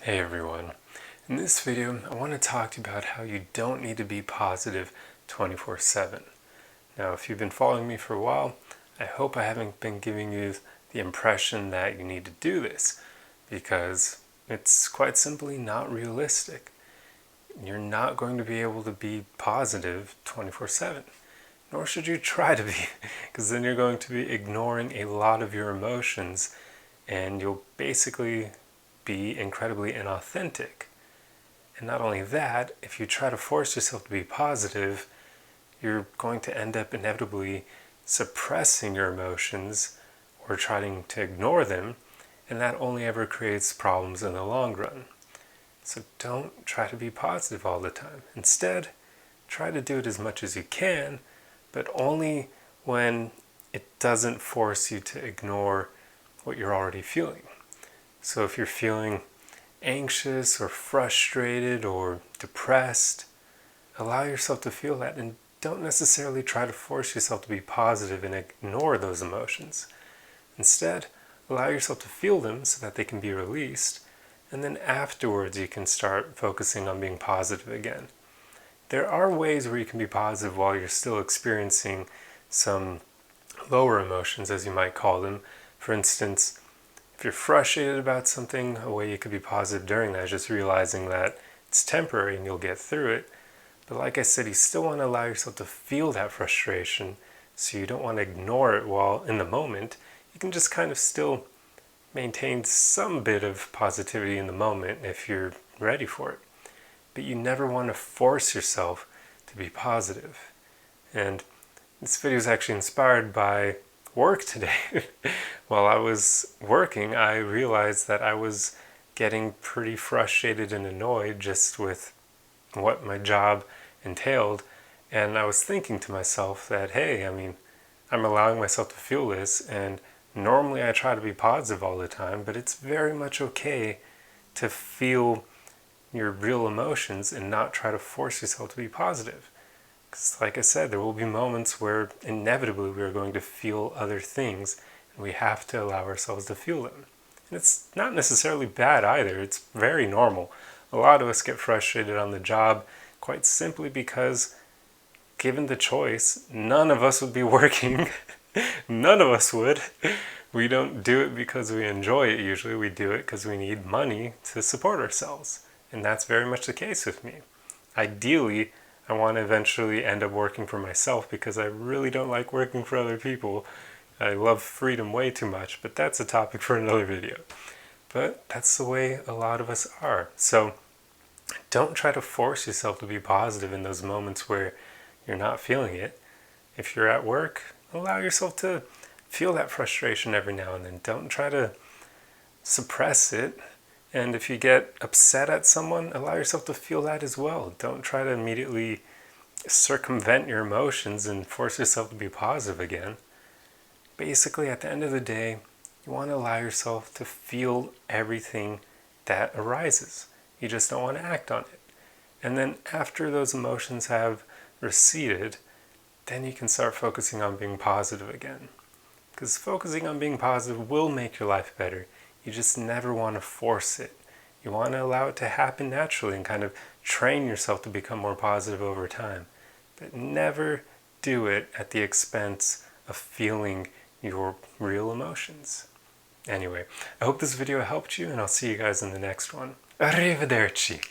Hey everyone. In this video, I want to talk to you about how you don't need to be positive 24/7. Now, if you've been following me for a while, I hope I haven't been giving you the impression that you need to do this, because it's quite simply not realistic. You're not going to be able to be positive 24/7, nor should you try to be, because then you're going to be ignoring a lot of your emotions and you'll basically be incredibly inauthentic. And not only that, if you try to force yourself to be positive, you're going to end up inevitably suppressing your emotions or trying to ignore them, and that only ever creates problems in the long run. So don't try to be positive all the time. Instead, try to do it as much as you can, but only when it doesn't force you to ignore what you're already feeling. So if you're feeling anxious or frustrated or depressed, allow yourself to feel that, and don't necessarily try to force yourself to be positive and ignore those emotions. Instead, allow yourself to feel them so that they can be released, and then afterwards you can start focusing on being positive again. There are ways where you can be positive while you're still experiencing some lower emotions, as you might call them. For instance, if you're frustrated about something, a way you could be positive during that is just realizing that it's temporary and you'll get through it. But like I said, you still want to allow yourself to feel that frustration, so you don't want to ignore it while in the moment. You can just kind of still maintain some bit of positivity in the moment if you're ready for it. But you never want to force yourself to be positive. And this video is actually inspired by work today. While I was working, I realized that I was getting pretty frustrated and annoyed just with what my job entailed, and I was thinking to myself that, hey, I'm allowing myself to feel this, and normally I try to be positive all the time, but it's very much okay to feel your real emotions and not try to force yourself to be positive. Because like I said, there will be moments where inevitably we are going to feel other things, and we have to allow ourselves to feel them. And it's not necessarily bad either. It's very normal. A lot of us get frustrated on the job quite simply because, given the choice, none of us would be working. None of us would. We don't do it because we enjoy it usually. We do it because we need money to support ourselves. And that's very much the case with me. Ideally, I want to eventually end up working for myself because I really don't like working for other people. I love freedom way too much, but that's a topic for another video. But that's the way a lot of us are. So don't try to force yourself to be positive in those moments where you're not feeling it. If you're at work, allow yourself to feel that frustration every now and then. Don't try to suppress it. And if you get upset at someone, allow yourself to feel that as well. Don't try to immediately circumvent your emotions and force yourself to be positive again. Basically, at the end of the day, you want to allow yourself to feel everything that arises. You just don't want to act on it. And then after those emotions have receded, then you can start focusing on being positive again. Because focusing on being positive will make your life better. You just never want to force it. You want to allow it to happen naturally and kind of train yourself to become more positive over time. But never do it at the expense of feeling your real emotions. Anyway, I hope this video helped you, and I'll see you guys in the next one. Arrivederci!